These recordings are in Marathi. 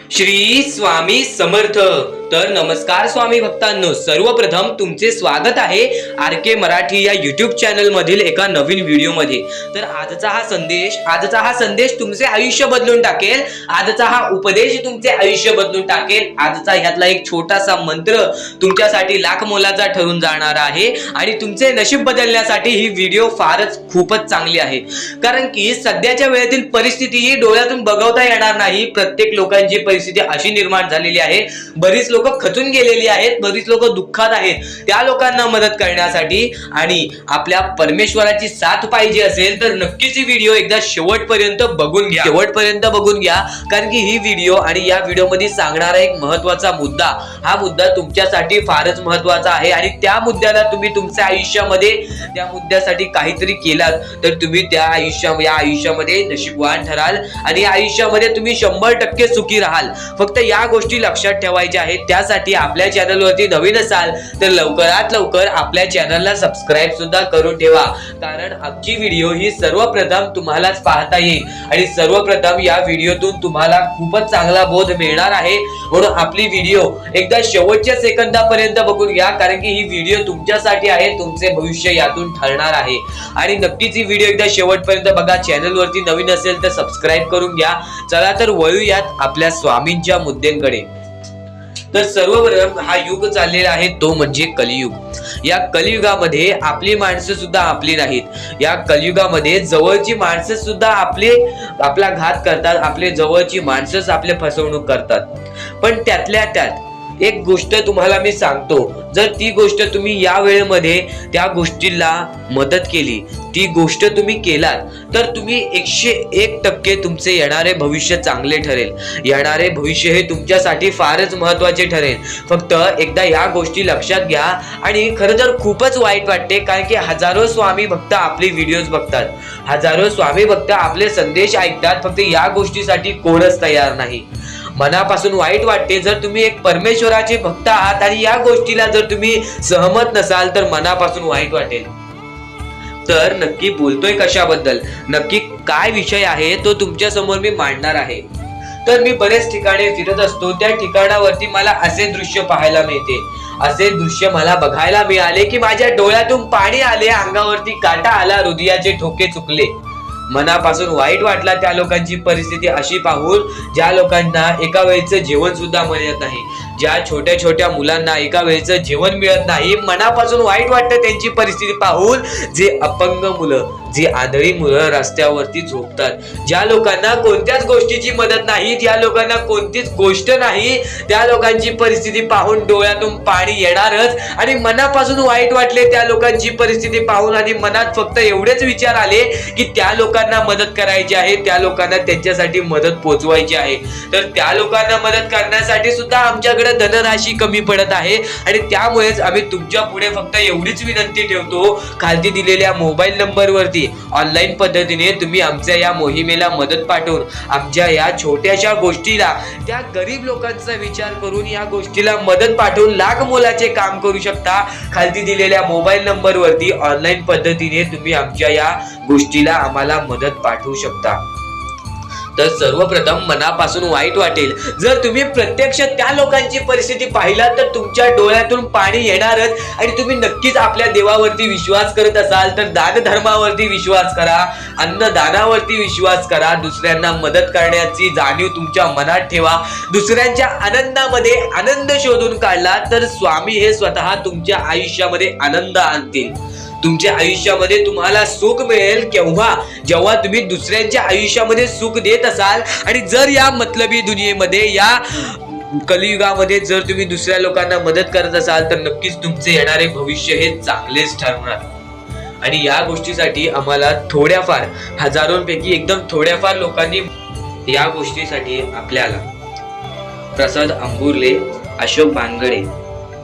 श्री स्वामी समर्थ। तर नमस्कार स्वामी भक्तांनो, सर्वप्रथम तुमचे स्वागत आहे आर के मराठी या युट्यूब चॅनल मधील एका नवीन व्हिडिओ मध्ये। तर आजचा हा संदेश तुमचे आयुष्य बदलून टाकेल। आजचा हा उपदेश तुमचे आयुष्य बदलून टाकेल। आजचा ह्यातला एक छोटासा मंत्र तुमच्यासाठी लाख मोलाचा ठरून जाणार आहे आणि तुमचे नशीब बदलण्यासाठी ही व्हिडिओ खूपच चांगली आहे। कारण की सध्याच्या वेळेतील परिस्थिती ही डोळ्यातून बघवता येणार नाही। प्रत्येक लोकांची परिस्थिती अशी निर्माण झालेली आहे, बरीच लोक खचून गेलेली आहेत, बरीच लोक दुःखात आहेत। त्या लोकांना मदत करण्यासाठी आणि आपल्या परमेश्वराची साथ पाहिजे असेल तर नक्कीच ही व्हिडिओ एकदा शेवटपर्यंत बघून घ्या। कारण की ही व्हिडिओ आणि या व्हिडिओ मध्ये सांगणारा एक महत्त्वाचा मुद्दा, हा मुद्दा तुमच्यासाठी फारच महत्त्वाचा आहे आणि त्या मुद्द्याला तुम्ही तुमच्या आयुष्यामध्ये त्या मुद्द्यासाठी काहीतरी केलात तर तुम्ही या आयुष्यामध्ये नशीबवान ठराल आणि या आयुष्यामध्ये तुम्ही 100% सुखी राहाल। फक्त या गोष्टी लक्षात ठेवायच्या आहेत। त्यासाठी आपल्या चॅनलवरती नवीन असाल तर लवकरात लवकर आपल्या चॅनलला सबस्क्राइब सुद्धा करून ठेवा, कारण आजची व्हिडिओ ही सर्वप्रथम तुम्हालाच पाहता येईल आणि सर्वप्रथम या व्हिडिओतून तुम्हाला खूपच चांगला बोध मिळणार आहे। म्हणून आपली व्हिडिओ एकदा शेवटच्या सेकंदापर्यंत बघून घ्या, कारण की ही व्हिडिओ तुमच्यासाठी आहे, तुमचे भविष्य यातून ठरणार आहे। आणि नक्कीच ही व्हिडिओ एकदा शेवटपर्यंत बघा। चॅनलवरती नवीन असेल तर सबस्क्राइब करून घ्या। चला तर वळूयात आपल्या स्वामींच्या मुद्द्यांकडे। तर सर्वप्रथम हा युग चाललेला आहे तो म्हणजे कलियुग। या कलियुगामध्ये आपली माणसं सुद्धा आपली नाहीत। या कलियुगामध्ये जवळची माणसं सुद्धा आपला घात करतात, आपले जवळची माणसंच आपले फसवणूक करतात। पण त्यातल्या त्यात एक गोष्ट तुम्हाला मी सांगतो, जर ती गोष्ट तुम्ही या वेळेमध्ये त्या गोष्टीला मदत केली, ती गोष्ट तुम्ही केलात तर तुम्ही 101% तुमचे येणारे भविष्य चांगले ठरेल। येणारे भविष्य हे तुमच्यासाठी फारच महत्त्वाचे ठरेल। फक्त एकदा या गोष्टी लक्षात घ्या। आणि खरं तर खूपच वाईट वाटते, कारण की हजारो स्वामी भक्त आपले व्हिडिओज बघतात, हजारो स्वामी भक्त आपले संदेश ऐकतात, फक्त या गोष्टीसाठी कोणच तयार नाही। मनापासून वाईट वाटते, जर तुम्ही एक परमेश्वराचे भक्त आहात आणि या गोष्टीला जर तुम्ही सहमत नसाल तर मनापासून वाईट वाटेल। तर नक्की बोलतोय कशाबद्दल, नक्की काय विषय आहे तो तुमच्या समोर मी मांडणार आहे। तर मी बरेच ठिकाणी फिरत असतो, त्या ठिकाणावरती मला असे दृश्य पाहायला मिळते, असे दृश्य मला बघायला मिळाले की माझ्या डोळ्यातून पाणी आले, अंगावरती काटा आला, हृदयाचे ठोके चुकले, मनापासून वाईट वाटला त्या लोकांची परिस्थिती अशी पाहून ज्या लोकांना एका वेळेचं जेवण सुद्धा मिळत नाही, ज्या छोट्या छोट्या मुलांना एका वेळेचं जेवण मिळत नाही, मनापासून वाईट वाटतं त्यांची परिस्थिती पाहून। जे अपंग मुलं, जी आंधळी मुलं रस्त्यावरती झोपतात, ज्या लोकांना कोणत्याच गोष्टीची मदत नाही, ज्या लोकांना कोणतीच गोष्ट नाही, त्या लोकांची परिस्थिती पाहून डोळ्यातून पाणी येणारच आणि मनापासून वाईट वाटले त्या लोकांची परिस्थिती पाहून। आणि मनात फक्त एवढेच विचार आले की त्या लोकांना मदत करायची आहे, त्या लोकांना त्यांच्यासाठी मदत पोहोचवायची आहे। तर त्या लोकांना मदत करण्यासाठी सुद्धा आमच्याकडे धनराशी कमी पडत आहे आणि त्यामुळेच आम्ही तुमच्या पुढे फक्त एवढीच विनंती ठेवतो, खालती दिलेल्या मोबाईल नंबरवरती ऑनलाईन पद्धतीने तुम्ही आमच्या या मोहिमेला मदत पाठवून आमच्या या छोट्याशा गोष्टीला, त्या गरीब लोकांचा विचार करून या गोष्टीला मदत पाठवून लाख मोलाचे काम करू शकता। खालती दिलेल्या मोबाईल नंबरवरती ऑनलाईन पद्धतीने तुम्ही आमच्या या गोष्टीला आम्हाला मदत पाठवू शकता। तर सर्वप्रथम मनापासून वाईट वाटेल, जर तुम्ही प्रत्यक्ष त्या लोकांची परिस्थिती पाहिला तर तुमच्या डोळ्यातून पाणी येणारच आणि तुम्ही नक्कीच आपल्या देवावरती विश्वास करत असाल तर दान धर्मावरती विश्वास करा, अन्नदानावरती विश्वास करा, दुसऱ्यांना मदत करण्याची जाणीव तुमच्या मनात ठेवा, दुसऱ्यांच्या आनंदामध्ये आनंद शोधून काढला तर स्वामी हे स्वतः तुमच्या आयुष्यामध्ये आनंद आणतील। तुमच्या आयुष्यामध्ये तुम्हाला सुख मिळेल केव्हा, जेव्हा तुम्ही दुसऱ्यांच्या आयुष्यामध्ये सुख देत असाल। आणि जर या मतलबी दुनियेमध्ये, या कलियुगामध्ये जर तुम्ही दुसऱ्या लोकांना मदत करत असाल तर नक्कीच तुमचे येणारे भविष्य हे चांगलेच ठरणार। आणि या गोष्टीसाठी आम्हाला थोड्याफार, हजारोंपैकी एकदम थोड्याफार लोकांनी या गोष्टीसाठी आपल्याला प्रसाद अंबुर्ले, अशोक बानगडे,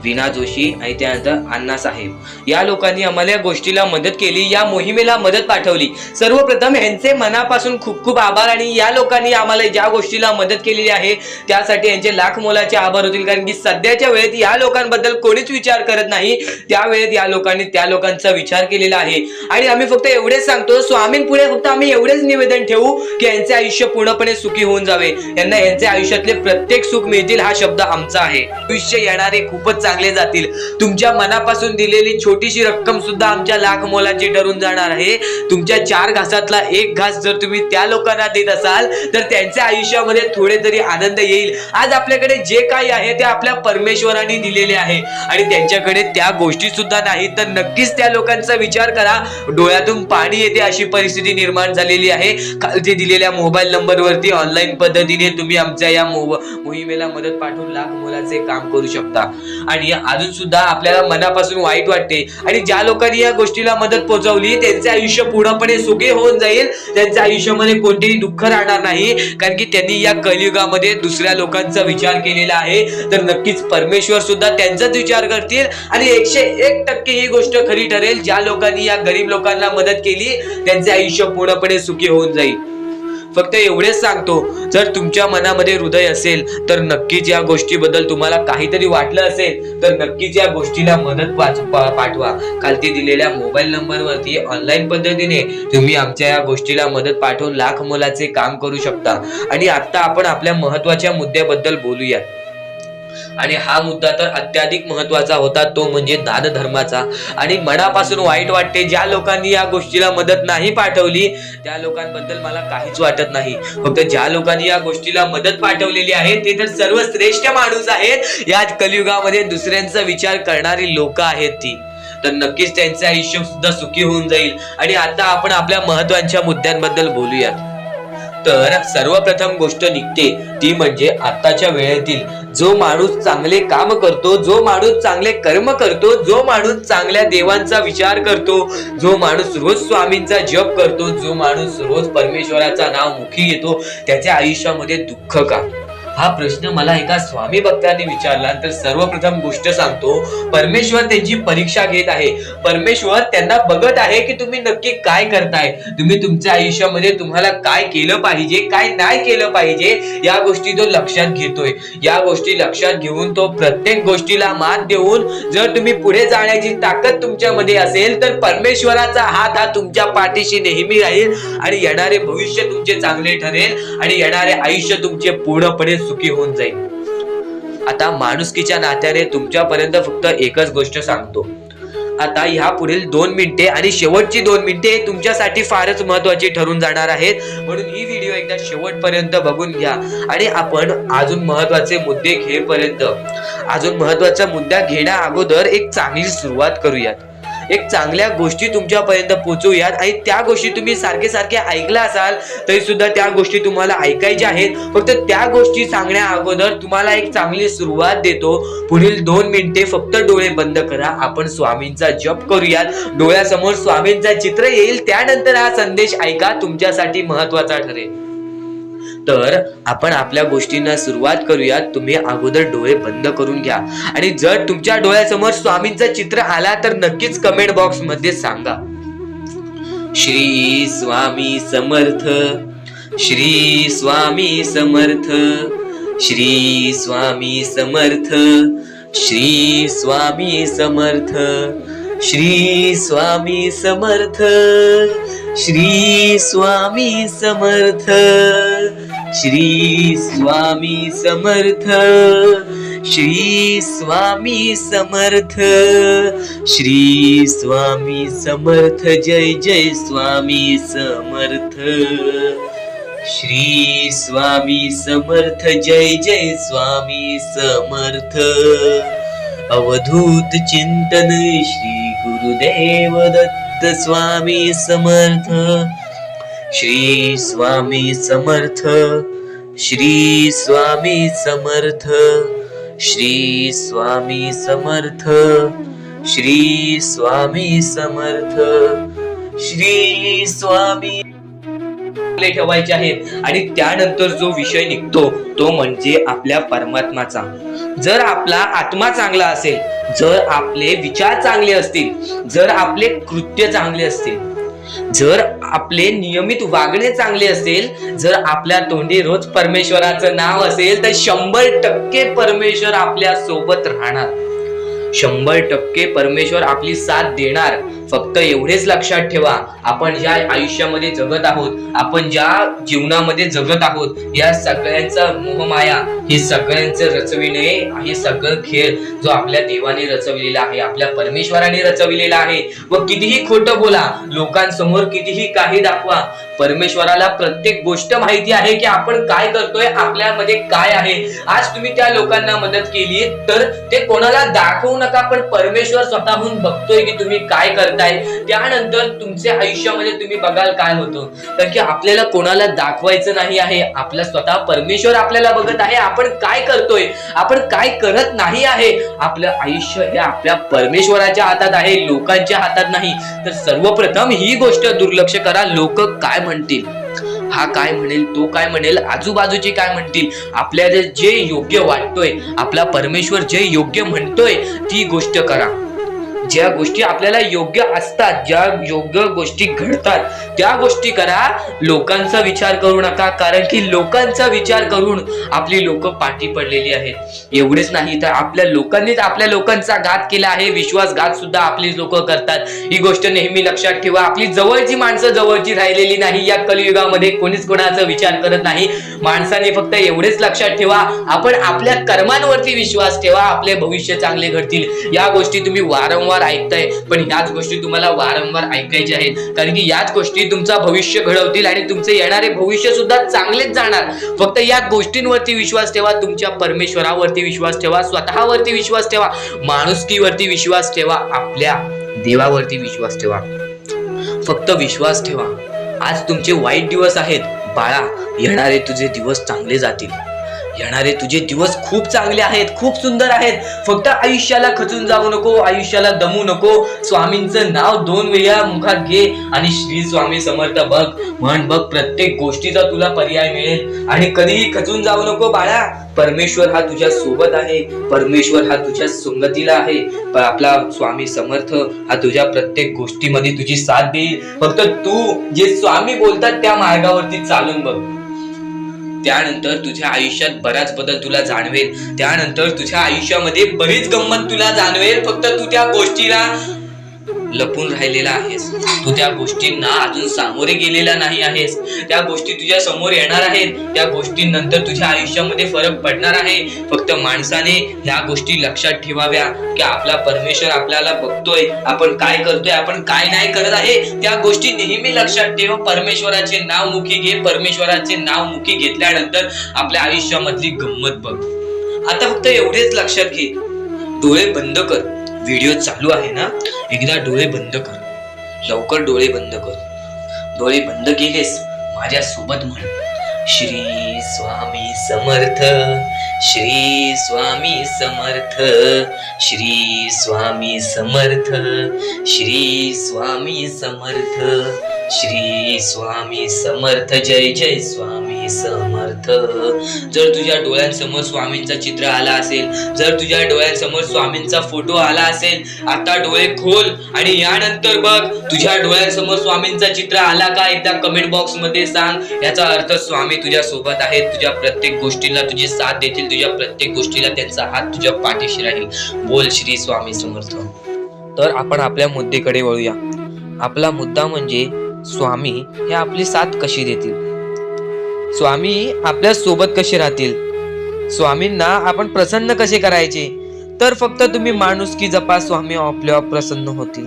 वीणा जोशी आणि त्यानंतर अण्णासाहेब या लोकांनी आम्हाला या गोष्टीला मदत केली, या मोहिमेला मदत पाठवली. सर्वप्रथम यांचे मनापासून खूप खूप आभार. आणि या लोकांनी आम्हाला ज्या गोष्टीला मदत केलेली आहे त्यासाठी यांचे लाख मोलाचे आभार होतील, कारण की सध्याच्या वेळेत या लोकांबद्दल कोणीच विचार करत नाही. त्या वेळेत या लोकांनी त्या लोकांचा विचार केलेला आहे. आणि आम्ही फक्त एवढेच सांगतो, स्वामींपुढे फक्त आम्ही एवढेच निवेदन ठेवू की यांचे आयुष्य पूर्णपणे सुखी होऊन जावे, यांना यांच्या आयुष्यातले प्रत्येक सुख मिळतील हा शब्द आमचा आहे. आयुष्य येणारे खूपच चांगले जातील. तुमच्या मनापासून दिलेली छोटीशी रक्कम सुद्धा आमच्या लाख मोलाची ठरून जाणार आहे. तुमच्या 4 घासातला 1 घास जर तुम्ही त्या लोकांना देत असाल तर त्यांच्या आयुष्यामध्ये थोडे तरी आनंद येईल. आज आपल्याकडे जे काही आहे ते आपल्या परमेश्वरांनी दिलेले आहे आणि त्यांच्याकडे त्या गोष्टी सुद्धा नाही, तर नक्कीच त्या लोकांचा विचार करा. डोळ्यातून पाणी येते अशी परिस्थिती निर्माण झालेली आहे. खालती दिलेल्या मोबाईल नंबरवरती ऑनलाईन पद्धतीने तुम्ही आमच्या या मोहिमेला मदत पाठवून लाख मोलाचे काम करू शकता. आणि अजून सुद्धा आपल्याला मनापासून वाईट वाटते आणि ज्या लोकांनी या गोष्टीला मदत पोहोचवली त्यांचे आयुष्य पूर्णपणे सुखी होऊन जाईल. त्यांच्या आयुष्यामध्ये कोणतेही दुःख राहणार नाही, कारण की त्यांनी या कलियुगामध्ये दुसऱ्या लोकांचा विचार केलेला आहे. तर नक्कीच परमेश्वर सुद्धा त्यांचाच विचार करतील आणि 101% ही गोष्ट खरी ठरेल. ज्या लोकांनी या गरीब लोकांना मदत केली त्यांचे आयुष्य पूर्णपणे सुखी होऊन जाईल. फक्त एवढेच सांगतो, जर तुमच्या मनामध्ये हृदय असेल तर नक्कीच या गोष्टीबद्दल तुम्हाला काहीतरी वाटलं असेल तर नक्कीच या गोष्टीला मदत पाठवा. खालती दिलेल्या मोबाईल नंबरवरती ऑनलाईन पद्धतीने तुम्ही आमच्या या गोष्टीला मदत पाठवून लाख मोलाचे काम करू शकता. आणि आता आपण आपल्या महत्वाच्या मुद्द्याबद्दल बोलूया. आणि हा मुद्दा तर अत्याधिक महत्वाचा होता, तो म्हणजे दान धर्माचा. आणि मनापासून वाईट वाटते, ज्या लोकांनी या गोष्टीला मदत नाही पाठवली त्या लोकांबद्दल मला काहीच वाटत नाही. फक्त ज्या लोकांनी या गोष्टीला मदत पाठवलेली आहे ते तर सर्वश्रेष्ठ माणूस आहेत. या कलियुगामध्ये दुसऱ्यांचा विचार करणारी लोक आहेत ती, तर नक्कीच त्यांचे आयुष्य सुद्धा सुखी होऊन जाईल. आणि आता आपण आपल्या महत्वाच्या मुद्द्यांबद्दल बोलूयात. तर सर्वप्रथम गोष्ट निघते ती म्हणजे आताच्या वेळेतील जो माणूस चांगले काम करतो, जो माणूस चांगले कर्म करतो, जो माणूस चांगल्या देवांचा विचार करतो, जो माणूस रोज स्वामींचा जप करतो, जो माणूस रोज परमेश्वराचा नाव मुखी घेतो, त्याच्या आयुष्यामध्ये दुःख का? हा प्रश्न मला एका स्वामी भक्तांनी विचारला. तर सर्वप्रथम गोष्ट सांगतो, परमेश्वर त्यांची परीक्षा घेत आहे. परमेश्वर त्यांना बघत आहे की तुम्ही नक्की काय करताय, तुम्ही तुमच्या आयुष्यामध्ये तुम्हाला काय केलं पाहिजे, काय नाही केलं पाहिजे, या गोष्टी तो लक्षात घेतोय. या गोष्टी लक्षात घेऊन तो प्रत्येक गोष्टीला मात देऊन जर तुम्ही पुढे जाण्याची ताकद तुमच्यामध्ये असेल तर परमेश्वराचा हात हा तुमच्या पाठीशी नेहमी राहील आणि येणारे भविष्य तुमचे चांगले ठरेल आणि येणारे आयुष्य तुमचे पूर्णपणे सुखी होऊन जाईल. आता माणुसकीच्या नात्याने तुमच्यापर्यंत फक्त एकच गोष्ट सांगतो. आता ह्या पुढील 2 मिनिटे आणि शेवटची 2 मिनिटे तुमच्यासाठी फारच महत्वाची ठरून जाणार आहेत, म्हणून ही व्हिडिओ एकदा शेवटपर्यंत बघून घ्या. आणि आपण अजून महत्वाचे मुद्दे घेईपर्यंत, अजून महत्वाचा मुद्दा घेण्या अगोदर एक चांगली सुरुवात करूयात. एक चांगल्या गोष्टी तुमच्यापर्यंत पोहोचूयात. आणि त्या गोष्टी तुम्ही सारखे सारखे ऐकला असाल तरी सुद्धा त्या गोष्टी तुम्हाला ऐकायच्या आहेत. फक्त त्या गोष्टी सांगण्या अगोदर तुम्हाला एक चांगली सुरुवात देतो. पुढील 2 मिनिटे फक्त डोळे बंद करा, आपण स्वामींचा जप करूयात. डोळ्यासमोर स्वामींचा चित्र येईल, त्यानंतर हा संदेश ऐका, तुमच्यासाठी महत्वाचा ठरेल. तर आपण आपल्या गोष्टींना सुरुवात करूयात. तुम्ही अगोदर डोळे बंद करून घ्या आणि जर तुमच्या डोळ्यासमोर स्वामींचं चित्र आला तर नक्कीच कमेंट बॉक्स मध्ये सांगा. श्री स्वामी समर्थ, श्री स्वामी समर्थ, श्री स्वामी समर्थ, श्री स्वामी समर्थ, श्री स्वामी समर्थ, श्री स्वामी समर्थ, श्री स्वामी समर्थ, श्री स्वामी समर्थ, श्री स्वामी समर्थ, जय जय स्वामी समर्थ, श्री स्वामी समर्थ, जय जय स्वामी समर्थ. अवधूत चिंतन श्री गुरुदेव दत्त स्वामी समर्थ. श्री स्वामी समर्थ, श्री स्वामी समर्थ, श्री स्वामी समर्थ, श्री स्वामी समर्थ, श्री स्वामी आपले ठेवायचे आहेत. आणि त्यानंतर जो विषय निघतो तो म्हणजे आपल्या परमात्माचा. जर आपला आत्मा चांगला असेल, जर आपले विचार चांगले असतील, जर आपले कृत्य चांगले असतील, जर आपले नियमित वागणे चांगले असेल, जर आपल्या तोंडी रोज परमेश्वराचं नाव असेल, तर 100% परमेश्वर आपल्या सोबत राहणार. 100% परमेश्वर आपली साथ देणार. फक्त एवढेच लक्षात ठेवा, आपण ज्या आयुष्यामध्ये जगत आहोत, आपण ज्या जीवनामध्ये जगत आहोत, या सगळ्यांचा मोहमाया, हे सगळ्यांचं रचविणे, हे सगळं खेळ जो आपल्या देवाने रचविलेला आहे, आपल्या परमेश्वराने रचविलेला आहे. व कितीही खोटं बोला, लोकांसमोर कितीही काही दाखवा, परमेश्वराला प्रत्येक गोष्ट माहिती आहे की आपण काय करतोय, आपल्यामध्ये काय आहे. आज तुम्ही त्या लोकांना मदत केली तर ते कोणाला दाखवू नका, पण परमेश्वर स्वतःहून बघतोय की तुम्ही काय करताय. त्यानंतर तुमच्या आयुष्यामध्ये तुम्ही बघाल काय होतं. कारण की आपल्याला कोणाला दाखवायचं नाही आहे, आपला स्वतः परमेश्वर आपल्याला बघत आहे, आपण काय करतोय, आपण काय करत नाही आहे. आपलं आयुष्य हे आपल्या परमेश्वराच्या हातात आहे, लोकांच्या हातात नाही. तर सर्वप्रथम ही गोष्ट दुर्लक्ष करा. लोक काय म्हणतील, हा काय म्हणेल, तो काय म्हणेल, आजूबाजूचे काय म्हणतील. आपल्याला जे योग्य वाटतोय, आपला परमेश्वर जे योग्य म्हणतोय ती गोष्ट करा. ज्या गोष्टी आपल्याला योग्य असतात, ज्या योग्य गोष्टी घडतात त्या गोष्टी करा. लोकांचा विचार करू नका, कारण की लोकांचा विचार करून आपली लोक पाठी पडलेली आहेत. एवढेच नाही तर आपल्या लोकांनीच आपल्या लोकांचा घात केला आहे. विश्वासघात सुद्धा आपली लोक करतात. ही गोष्ट नेहमी लक्षात ठेवा. आपली जवळची माणसं जवळची राहिलेली नाही. या कलियुगामध्ये कोणीच कोणाचा विचार करत नाही. माणसाने फक्त एवढेच लक्षात ठेवा, आपण आपल्या कर्मांवरती विश्वास ठेवा, आपले भविष्य चांगले घडतील. या गोष्टी तुम्ही वारंवार ऐकताय, पण याच गोष्टी तुम्हाला वारंवार ऐकायच्या आहेत, कारण की याच गोष्टी तुमचा भविष्य घडवतील आणि तुमचे येणारे भविष्य सुद्धा चांगलेच जाणार. फक्त या गोष्टींवरती विश्वास ठेवा. तुमच्या परमेश्वरावरती विश्वास ठेवा, स्वतःवरती विश्वास ठेवा, माणुसकीवरती विश्वास ठेवा, आपल्या देवावरती विश्वास ठेवा. फक्त विश्वास ठेवा. आज तुमचे वाईट दिवस आहेत बाळा, येणारे तुझे दिवस चांगले जातील. येणारे तुझे दिवस खूप चांगले आहेत, खूप सुंदर आहेत. फक्त आयुष्याला खचून जाऊ नको, आयुष्याला दमू नको. स्वामींचं नाव 2 वेळा मुखात घे आणि श्री स्वामी समर्थ बघ, म्हण बघ, प्रत्येक गोष्टीचा तुला पर्याय मिळेल. आणि कधीही खचून जाऊ नको बाळा. परमेश्वर हा तुझ्या सोबत आहे, परमेश्वर हा तुझ्या संगतीला आहे. आपला स्वामी समर्थ हा तुझ्या प्रत्येक गोष्टीमध्ये तुझी साथ देईल. फक्त तू जे स्वामी बोलतात त्या मार्गावरती चालून बघ. त्यानंतर तुझ्या आयुष्यात बराच बदल तुला जाणवेल. त्यानंतर तुझ्या आयुष्यामध्ये बरीच गंमत तुला जाणवेल. फक्त तू त्या गोष्टीला लपून राहिलेला आहेस, तू त्या गोष्टींना अजून सामोरे गेलेला नाही आहेस. त्या गोष्टी तुझ्या समोर येणार आहेत. त्या गोष्टींनंतर तुझ्या आयुष्यामध्ये फरक पडणार आहे. फक्त माणसाने ह्या गोष्टी लक्षात ठेवाव्या की आपला परमेश्वर आपल्याला बघतोय, आपण काय करतोय, आपण काय नाही करत आहे. त्या गोष्टी नेहमी लक्षात ठेव. परमेश्वराचे नाव मुखी घे. परमेश्वराचे नाव मुखी घेतल्यानंतर आपल्या आयुष्यामधली गंमत बघ. आता फक्त एवढेच लक्षात घे, डोळे बंद कर. व्हिडिओ चालू आहे ना, एकदा डोळे बंद कर, लवकर डोळे बंद कर. डोळे बंद केलेस, माझ्या सोबत म्हण, श्री स्वामी समर्थ, श्री स्वामी समर्थ, श्री स्वामी समर्थ, श्री स्वामी समर्थ, श्री स्वामी समर्थ, जय जय स्वामी समर्थ. जर तुझ्या डोळ्यांसमोर स्वामींचं चित्र आला असेल, जर तुझ्या डोळ्यांसमोर स्वामींचा फोटो आला असेल, आता डोळे खोल आणि यानंतर बघ तुझ्या डोळ्यांसमोर स्वामींचा चित्र आला का. एकदा कमेंट बॉक्स मध्ये सांग. याचा अर्थ स्वामी तुझ्या सोबत आहेत, तुझ्या प्रत्येक गोष्टीला तुझी साथ देतील, तुझ्या प्रत्येक गोष्टीला त्यांचा हात तुझ्या पाठीशी राहील. बोल श्री स्वामी समर्थ. तर आपण आपल्या मुद्द्याकडे वळूया. आपला मुद्दा म्हणजे स्वामी हे आपली साथ कशी देतील, स्वामी आपल्या सोबत कसे राहतील, स्वामींना आपण प्रसन्न कसे करायचे. तर फक्त तुम्ही माणुसकी जपा, स्वामी आपल्यावर प्रसन्न होतील.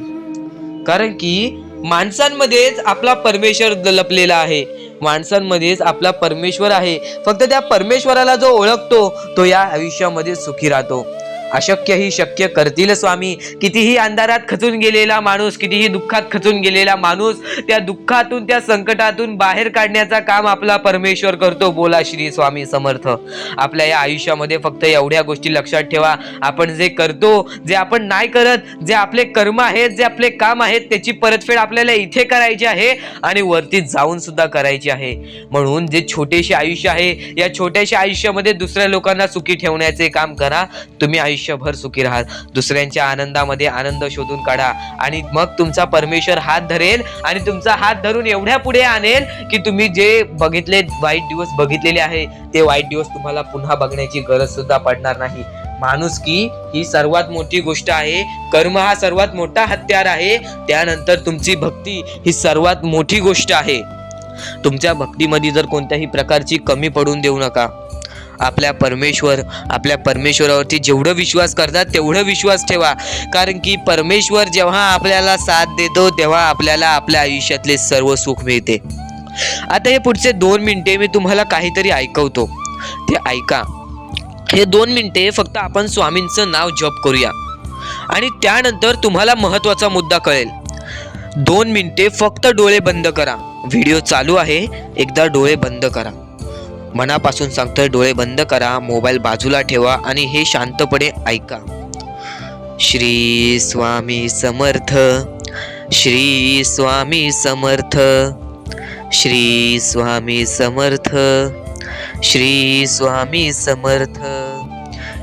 कारण की माणसांमध्येच आपला परमेश्वर लपलेला आहे, माणसांमध्येच आपला परमेश्वर आहे. फक्त त्या परमेश्वराला जो ओळखतो तो या आयुष्यामध्ये सुखी राहतो. अशक्य ही शक्य करतील स्वामी. कितीही अंधारात खचून गेलेला माणूस, कितीही दुःखात खचून गेलेला माणूस, त्या दुःखातून त्या संकटातून बाहेर काढण्याचा काम आपला परमेश्वर करतो. बोला श्री स्वामी समर्थ. आपल्या या आयुष्यामध्ये फक्त एवढ्या गोष्टी लक्षात ठेवा, आपण जे करतो, जे आपण नाही करत, जे आपले कर्म आहेत, जे आपले काम आहेत, त्याची परतफेड आपल्याला इथे करायची आहे आणि वरती जाऊन सुद्धा करायची आहे. म्हणून जे छोटेसे आयुष्य आहे, या छोट्याशा आयुष्यामध्ये दुसऱ्या लोकांना सुखी ठेवण्याचे काम करा. तुम्ही आयुष्यभर सुखी राहाल. दुसऱ्यांच्या आनंदामध्ये आनंद शोधून काढा आणि मग तुमचा परमेश्वर हात धरेल आणि तुमचा हात धरून एवढ्या पुढे आणेल की तुम्ही जे बघितले वाईट दिवस बघितलेले आहे, ते वाईट दिवस तुम्हाला पुन्हा बघण्याची गरज सुद्धा पडणार नाही. माणुसकी ही सर्वात मोठी गोष्ट आहे. कर्म हा सर्वात मोठा हत्यार आहे. त्यानंतर तुमची भक्ती ही सर्वात मोठी गोष्ट आहे. तुमच्या भक्तीमध्ये जर कोणत्याही प्रकारची कमी पडून देऊ नका. आपल्या परमेश्वरावरती जेवढं विश्वास करतात तेवढं विश्वास ठेवा. कारण की परमेश्वर जेव्हा आपल्याला साथ देतो तेव्हा आपल्याला आपल्या आयुष्यातले सर्व सुख मिळते. आता हे पुढचे 2 मिनिटे मी तुम्हाला काहीतरी ऐकवतो, ते ऐका. हे 2 मिनिटे फक्त आपण स्वामींचं नाव जप करूया आणि त्यानंतर तुम्हाला महत्वाचा मुद्दा कळेल. 2 मिनिटे फक्त डोळे बंद करा. व्हिडिओ चालू आहे, एकदा डोळे बंद करा. मनापासून सांगतोय, डोळे बंद करा, मोबाईल बाजूला ठेवा आणि हे शांतपणे ऐका. श्री स्वामी समर्थ, श्री स्वामी समर्थ, श्री स्वामी समर्थ, श्री स्वामी समर्थ,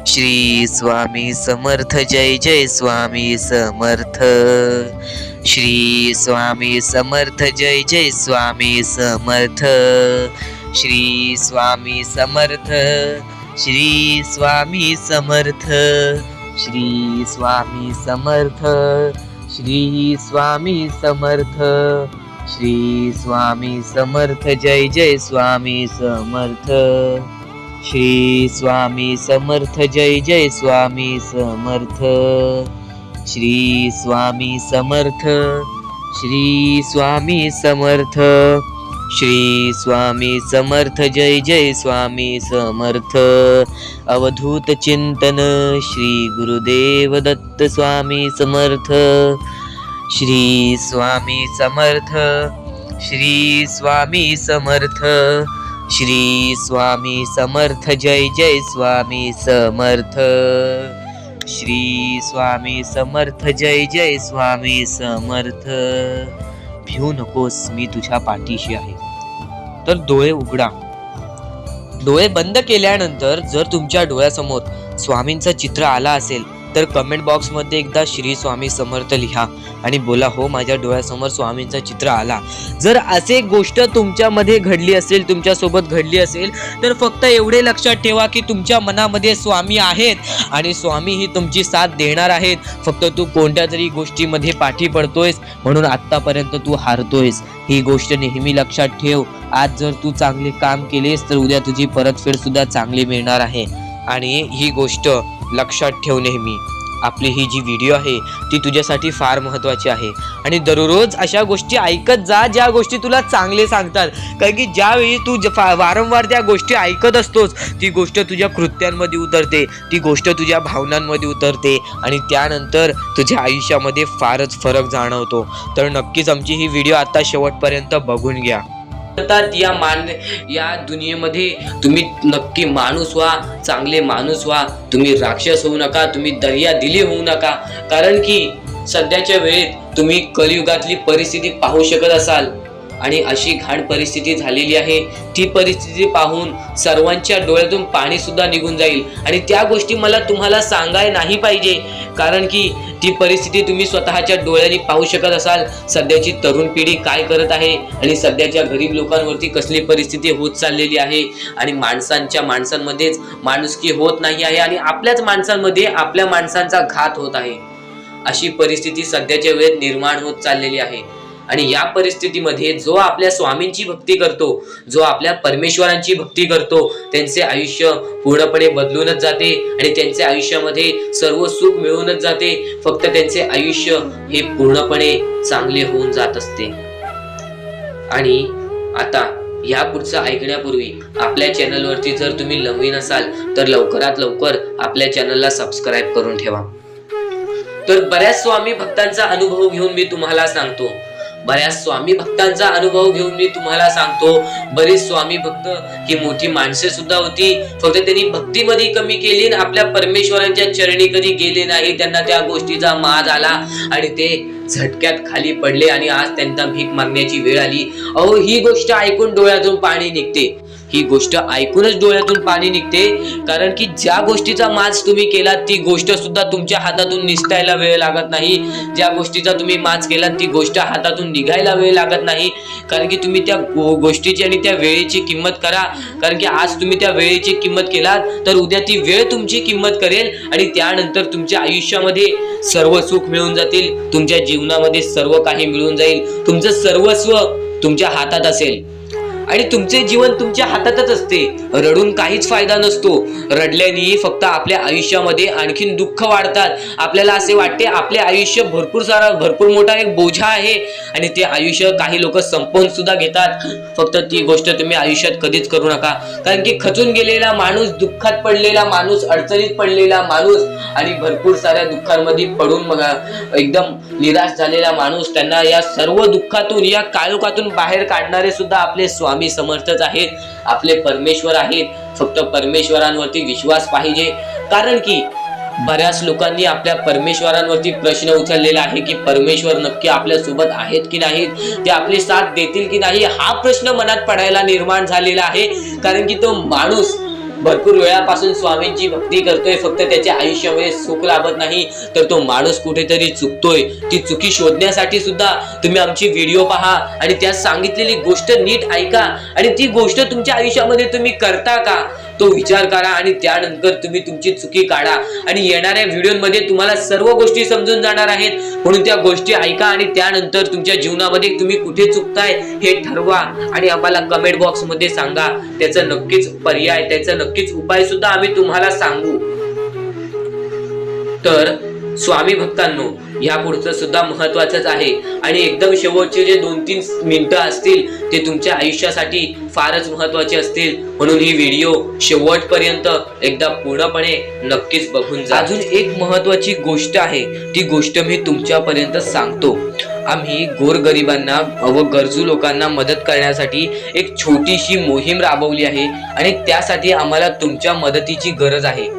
श्री स्वामी समर्थ. जय जय स्वामी समर्थ. श्री स्वामी समर्थ. जय जय स्वामी समर्थ. श्री स्वामी समर्थ. श्री स्वामी समर्थ. श्री स्वामी समर्थ. श्री स्वामी समर्थ. श्री स्वामी समर्थ. जय जय स्वामी समर्थ. श्री स्वामी समर्थ. जय जय स्वामी समर्थ. श्री स्वामी समर्थ. श्री स्वामी समर्थ. श्री स्वामी समर्थ. जय जय स्वामी समर्थ. अवधूत चिंतन श्री गुरुदेव दत्त स्वामी समर्थ. श्री स्वामी समर्थ. श्री स्वामी समर्थ. श्री स्वामी समर्थ. जय जय स्वामी समर्थ. श्री स्वामी समर्थ. जय जय स्वामी समर्थ. भिवू नकोस, मी तुझ्या पाठीशी आहे. तर डोळे उघडा. डोळे बंद केल्यानंतर जर तुमच्या डोळ्यासमोर स्वामींचं चित्र आला असेल तर कमेंट बॉक्समध्ये एकदा श्री स्वामी समर्थ लिहा आणि बोला, हो माझ्या डोळ्यासमोर स्वामींचं चित्र आला. जर असे गोष्ट तुमच्यामध्ये घडली असेल, तुमच्यासोबत घडली असेल, तर फक्त एवढे लक्षात ठेवा की तुमच्या मनामध्ये स्वामी आहेत आणि स्वामी ही तुमची साथ देणार आहेत. फक्त तू कोणत्या तरी गोष्टीमध्ये पाठी पडतोयस म्हणून आत्तापर्यंत तू हारतोयस. ही गोष्ट नेहमी लक्षात ठेव. आज जर तू चांगले काम केलेस तर उद्या तुझी परतफेड सुद्धा चांगली मिळणार आहे. आणि ही गोष्ट लक्षात ठेव नेहमी. आपली ही जी व्हिडिओ आहे ती तुझ्यासाठी फार महत्त्वाची आहे आणि दररोज अशा गोष्टी ऐकत जा ज्या गोष्टी तुला चांगले सांगतात. कारण की ज्यावेळी तू वारंवार त्या गोष्टी ऐकत असतोस ती गोष्ट तुझ्या कृत्यांमध्ये उतरते, ती गोष्ट तुझ्या भावनांमध्ये उतरते आणि त्यानंतर तुझ्या आयुष्यामध्ये फारच फरक जाणवतो. तर नक्कीच आमची ही व्हिडिओ आता शेवटपर्यंत बघून घ्या. या दुनियेमध्ये तुम्ही नक्की माणूस व्हा, चांगले माणूस व्हा. तुम्ही राक्षस होऊ नका, तुम्ही दर्या दिली होऊ नका. कारण की सध्याच्या वेळेत तुम्ही कलियुगातली परिस्थिती पाहू शकत असाल आणि अशी घाण परिस्थिती झालेली आहे. ती परिस्थिती पाहून सर्वांच्या डोळ्यातून पाणी सुद्धा निघून जाईल आणि त्या गोष्टी मला तुम्हाला सांगायला नाही पाहिजे. कारण की ती परिस्थिती तुम्ही स्वतःच्या डोळ्यांनी पाहू शकत असाल. सध्याची तरुण पिढी काय करत आहे आणि सध्याच्या गरीब लोकांवरती कसली परिस्थिती होत चाललेली आहे आणि माणसांमध्येच माणुसकी होत नाही आहे आणि आपल्याच माणसांमध्ये आपल्या माणसांचा घात होत आहे. अशी परिस्थिती सध्याच्या वेळेत निर्माण होत चाललेली आहे. आणि या परिस्थितीमध्ये जो आपल्या स्वामींची भक्ती करतो, जो आपल्या परमेश्वरांची भक्ती करतो, त्यांचे आयुष्य पूर्णपणे बदलूनच जाते आणि त्यांच्या आयुष्यामध्ये सर्व सुख मिळूनच जाते. फक्त त्यांचे आयुष्य हे पूर्णपणे चांगले होऊन जात असते. आणि आता या पुढचं ऐकण्यापूर्वी आपल्या चॅनलवरती जर तुम्ही नवीन असाल तर लवकरात लवकर आपल्या चॅनलला सबस्क्राईब करून ठेवा. तर बऱ्याच स्वामी भक्तांचा अनुभव घेऊन मी तुम्हाला सांगतो, बऱ्याच स्वामी भक्तांचा अनुभव घेऊन मी तुम्हाला सांगतो. बरेच स्वामी भक्त ही मोठी माणसे सुद्धा होती, फक्त त्यांनी भक्तीमध्ये कमी केली आणि आपल्या परमेश्वरांच्या चरणी कधी गेले नाही. त्यांना त्या गोष्टीचा माज आला आणि ते झटक्यात खाली पडले आणि आज त्यांना भीक मागण्याची वेळ आली. अहो, ही गोष्ट ऐकून डोळ्यातून पाणी निघते, ही गोष्ट ऐकूनच डोळ्यातून पाणी निघते. कारण की ज्या गोष्टीचा माज तुम्ही केला ती गोष्ट सुद्धा तुमच्या हातातून निसटायला वेळ लागत नाही. ज्या गोष्टीचा तुम्ही माज केला ती गोष्ट हातातून निघायला वेळ लागत नाही. कारण की तुम्ही त्या गोष्टीची आणि त्या वेळेची किंमत करा. कारण की आज तुम्ही त्या वेळेची किंमत केलात तर उद्या ती वेळ तुमची किंमत करेल आणि त्यानंतर तुमच्या आयुष्यामध्ये सर्व सुख मिळून जातील, तुमच्या जीवनामध्ये सर्व काही मिळून जाईल, तुमचं सर्वस्व तुमच्या हातात असेल आणि तुमचे जीवन तुमच्या हातातच असते. रडून काहीच फायदा नसतो. रडल्याने फक्त आपल्या आयुष्यामध्ये आणखीन दुःख वाढतात. आपल्याला असे वाटते आपले आयुष्य भरपूर मोठा एक बोझा आहे आणि ते आयुष्य काही लोक संपवून सुद्धा घेतात. फक्त ती गोष्ट तुम्ही आयुष्यात कधीच करू नका. कारण की खचून गेलेला माणूस, दुःखात पडलेला माणूस, अडचणीत पडलेला माणूस आणि भरपूर साऱ्या दुःखांमध्ये पडून एकदम निराश झालेला माणूस, त्यांना या सर्व दुःखातून, या काळोखातून बाहेर काढणारे सुद्धा आपले स्वामी समर्थच आहेत, आपले परमेश्वर आहेत. फक्त परमेश्वरांवरती विश्वास पाहिजे. कारण की बऱ्याच लोकांनी आपल्या परमेश्वरांवरती प्रश्न उचललेला आहे की परमेश्वर नक्की आपल्या सोबत आहेत की नाहीत, ते आपली साथ देतील की नाही, हा प्रश्न मनात पडायला निर्माण झालेला आहे. कारण की तो माणूस भरपूर वेळापासून स्वामींची भक्ती करतोय, फक्त त्याच्या आयुष्यामध्ये सुख लाभत नाही, तर तो माणूस कुठेतरी चुकतोय. ती चुकी शोधण्यासाठी सुद्धा तुम्ही आमची व्हिडिओ पहा आणि त्यात सांगितलेली गोष्ट नीट ऐका आणि ती गोष्ट तुमच्या आयुष्यामध्ये तुम्ही करता का तो विचार करा आणि त्यानंतर तुम्ही तुमची चुकी काढा. आणि येणाऱ्या व्हिडिओमध्ये तुम्हाला सर्व गोष्टी समजून जाणार आहेत, म्हणून त्या गोष्टी ऐका आणि त्यानंतर तुमच्या जीवनामध्ये तुम्ही कुठे चुकताय हे ठरवा आणि आम्हाला कमेंट बॉक्स मध्ये सांगा. त्याचं नक्कीच पर्याय, त्याचा नक्कीच उपाय सुद्धा आम्ही तुम्हाला सांगू. तर स्वामी भक्तांनो, या पुढचं सुद्धा महत्वाचंच आहे आणि एकदम शेवटचे जे 2-3 मिनिटं असतील ते तुमच्या आयुष्यासाठी फारच महत्वाचे असतील. म्हणून ही व्हिडिओ शेवटपर्यंत एकदा पूर्णपणे नक्कीच बघून जा. अजून एक महत्वाची गोष्ट आहे, ती गोष्ट मी तुमच्यापर्यंत सांगतो. आम्ही गोरगरिबांना व गरजू लोकांना मदत करण्यासाठी एक छोटीशी मोहीम राबवली आहे आणि त्यासाठी आम्हाला तुमच्या मदतीची गरज आहे.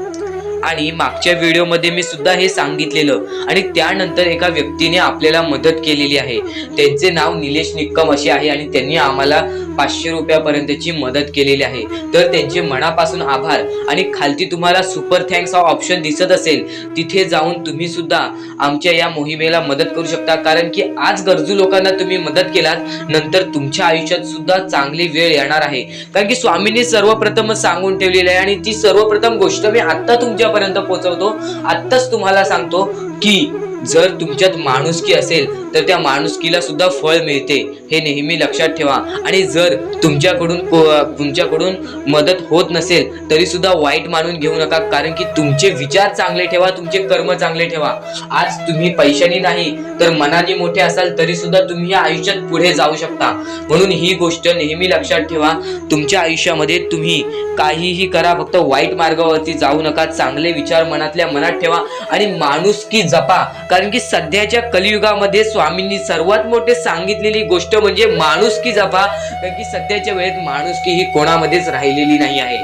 आणि मागच्या व्हिडिओमध्ये मी सुद्धा हे सांगितलेलं आणि त्यानंतर एका व्यक्तीने आपल्याला मदत केलेली आहे. त्यांचे नाव निलेश निक्कम असे आहे आणि त्यांनी आम्हाला 500 रुपयापर्यंतची मदत केलेली आहे. तर त्यांचे मनापासून आभार. आणि खालती तुम्हाला सुपर थँक्स हा ऑप्शन दिसत असेल, तिथे जाऊन तुम्ही सुद्धा आमच्या या मोहिमेला मदत करू शकता. कारण की आज गरजू लोकांना तुम्ही मदत केलात, नंतर तुमच्या आयुष्यात सुद्धा चांगली वेळ येणार आहे. कारण की स्वामींनी सर्वप्रथम सांगून ठेवलेली आहे आणि ती सर्वप्रथम गोष्ट मी आता तुमच्यापर्यंत पोहोचवतो. आत्ताच तुम्हाला सांगतो की जर तुमच्यात माणुसकी असेल तर त्या माणुसकीला सुद्धा फळ मिळते, हे नेहमी लक्षात ठेवा. आणि जर तुमच्याकडून मदत होत नसेल तरी सुद्धा वाईट मानून घेऊ नका. कारण की तुमचे विचार चांगले ठेवा, तुमचे कर्म चांगले ठेवा. आज तुम्ही पैशाने नाही तर मनाने मोठे असाल तरी सुद्धा तुम्ही या आयुष्यात पुढे जाऊ शकता. म्हणून ही गोष्ट नेहमी लक्षात ठेवा. तुमच्या आयुष्यामध्ये तुम्ही काहीही करा, फक्त वाईट मार्गावरती जाऊ नका. चांगले विचार मनातल्या मनात ठेवा आणि माणुसकी जपा. कारण की सध्याच्या कलियुगामध्ये स्वामींनी सर्वात मोठे सांगितलेली गोष्ट म्हणजे माणुसकी जपा. कारण की सध्याच्या वेळेत माणुसकी ही कोणामध्येच राहिलेली नाही आहे.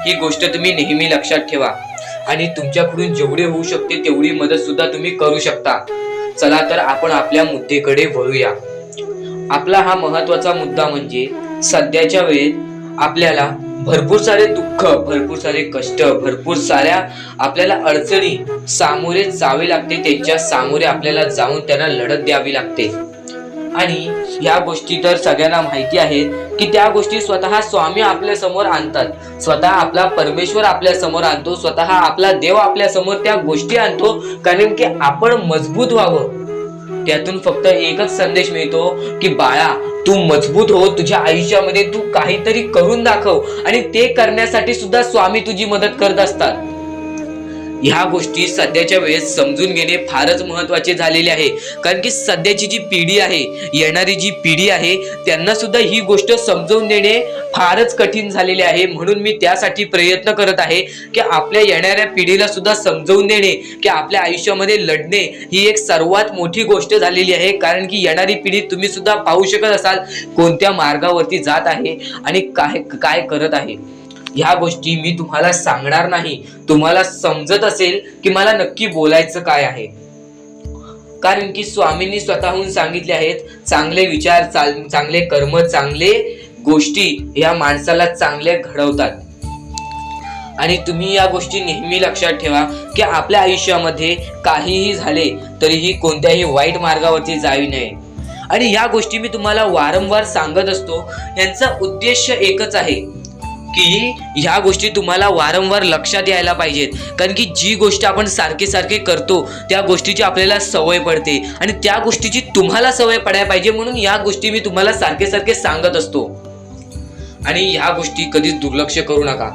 ही गोष्ट तुम्ही नेहमी लक्षात ठेवा आणि तुमच्याकडून जेवढे होऊ शकते तेवढी मदत सुद्धा तुम्ही करू शकता. चला तर आपण आपल्या मुद्द्याकडे वळूया. आपला हा महत्वाचा मुद्दा म्हणजे सध्याच्या वेळेत आपल्याला भरपूर सारे दुःख, भरपूर सारे कष्ट, भरपूर साऱ्या आपल्याला अडचणी सामोरे जावे लागते. त्यांच्या सामोरे आपल्याला जाऊन त्यांना लढत द्यावी लागते. आणि या गोष्टी तर सगळ्यांना माहिती आहेत की त्या गोष्टी स्वतः स्वामी आपल्या समोर आणतात, स्वतः आपला परमेश्वर आपल्या समोर आणतो, स्वतः आपला देव आपल्या समोर त्या गोष्टी आणतो. कारण की आपण मजबूत व्हावं. त्यातून फक्त एकच संदेश मिळतो की बाळा, तू मजबूत हो, तुझ्या आयुष्यामध्ये तू काहीतरी करून दाखव. आणि ते करण्यासाठी सुद्धा स्वामी तुझी मदत करत असतात. ह्या गोष्टी सध्याच्या वेळेस समजून घेणे फारच महत्त्वाचे झालेले आहे, कारण की सध्याची जी पिढी आहे, येणारी जी पिढी आहे, त्यांना सुद्धा ही गोष्ट समजून देणे फारच कठीण झालेले आहे. म्हणून मी त्यासाठी प्रयत्न करत आहे की आपल्या येणाऱ्या पिढीला सुद्धा समजवून देणे की आपल्या आयुष्यामध्ये लढणे ही एक सर्वात मोठी गोष्ट झालेली आहे. कारण की येणारी पिढी तुम्ही सुद्धा पाहू शकत असाल कोणत्या मार्गावरती जात आहे आणि काय काय करत आहे. ह्या गोष्टी मी तुम्हाला सांगणार नाही. तुम्हाला समजत असेल की मला नक्की बोलायचं काय आहे, कारण की स्वामींनी स्वतःहून सांगितले आहेत, चांगले विचार, चांगले कर्म, चांगले गोष्टी या माणसाला चांगले घडवतात. आणि तुम्ही या गोष्टी नेहमी लक्षात ठेवा की आपल्या आयुष्यामध्ये काहीही झाले तरीही कोणत्याही वाईट मार्गावरती जाऊ नये. आणि या गोष्टी मी तुम्हाला वारंवार सांगत असतो. यांचा उद्देश एकच आहे की ह्या गोष्टी तुम्हाला वारंवार लक्षात यायला पाहिजेत, कारण की जी गोष्ट आपण सारखे सारखे करतो त्या गोष्टीची आपल्याला सवय पडते आणि त्या गोष्टीची तुम्हाला सवय पडायला पाहिजे, म्हणून या गोष्टी मी तुम्हाला सारखे सारखे सांगत असतो. आणि ह्या गोष्टी कधीच दुर्लक्ष करू नका.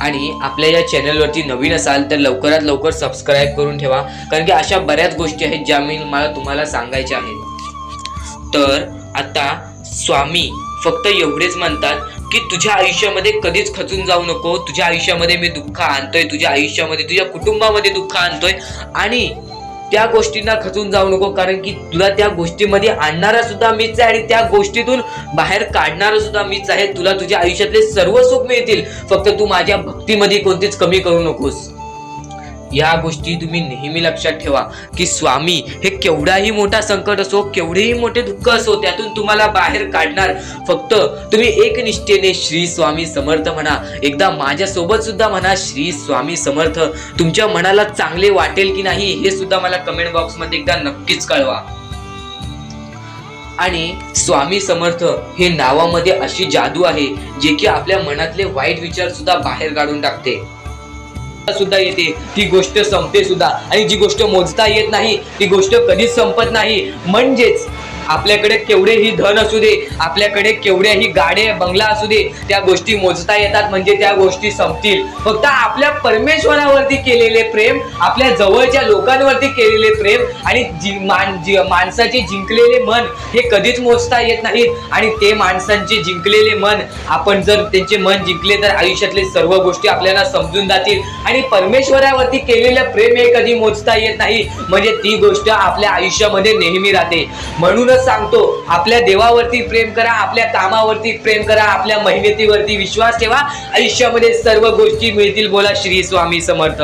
आणि आपल्या या चॅनलवरती नवीन असाल तर लवकरात लवकर सबस्क्राईब करून ठेवा, कारण की अशा बऱ्याच गोष्टी आहेत ज्या मला तुम्हाला सांगायच्या आहेत. तर आता स्वामी फक्त एवढेच म्हणतात की तुझ्या आयुष्यामध्ये कधीच खचून जाऊ नको. तुझ्या आयुष्यामध्ये मी दुःख आणतोय, तुझ्या आयुष्यामध्ये, तुझ्या कुटुंबामध्ये दुःख आणतोय आणि त्या गोष्टींना खचून जाऊ नको, कारण की तुला त्या गोष्टीमध्ये आणणारा सुद्धा मीच आहे आणि त्या गोष्टीतून बाहेर काढणारा सुद्धा मीच आहे. तुला तुझ्या आयुष्यातले सर्व सुख मिळतील, फक्त तू माझ्या भक्तीमध्ये कोणतीच कमी करू नकोस. या गोष्टी तुम्ही नेहमी लक्षात ठेवा की स्वामी हे केवढाही मोठा संकट असो, केवढेही मोठे दुःख असो, त्यातून तुम्हाला बाहेर काढणार. फक्त तुम्ही एक निष्ठेने श्री स्वामी समर्थ म्हणा. एकदा माझ्यासोबत सुद्धा म्हणा श्री स्वामी समर्थ. तुमच्या मनाला चांगले वाटेल की नाही हे सुद्धा मला कमेंट बॉक्स मध्ये एकदा नक्कीच कळवा. आणि स्वामी समर्थ हे नावामध्ये अशी जादू आहे जे की आपल्या मनातले वाईट विचार सुद्धा बाहेर काढून टाकते सुद्धा येते, ती गोष्ट संपते सुद्धा. आणि जी गोष्ट मोजता येत नाही ती गोष्ट कधीच संपत नाही. म्हणजेच आपल्याकडे केवढेही धन असू दे, आपल्याकडे केवढ्याही गाड्या बंगला असू दे, त्या गोष्टी मोजता येतात म्हणजे त्या गोष्टी संपतील. फक्त आपल्या परमेश्वरावरती केलेले प्रेम, आपल्या जवळच्या लोकांवरती केलेले प्रेम आणि माणसाचे जिंकलेले मन हे कधीच मोजता येत नाहीत. आणि ते माणसांचे जिंकलेले मन, आपण जर त्यांचे मन जिंकले तर आयुष्यातले सर्व गोष्टी आपल्याला समजून जातील. आणि परमेश्वरावरती केलेलं प्रेम हे कधी मोजता येत नाही, म्हणजे ती गोष्ट आपल्या आयुष्यामध्ये नेहमी राहते. म्हणूनच सांगतो, आपल्या देवावरती प्रेम करा, आपल्या कामावरती प्रेम करा, आपल्या मेहनतीवरती विश्वास ठेवा, आयुष्यामध्ये सर्व गोष्टी मिळतील. बोला श्री स्वामी समर्थ.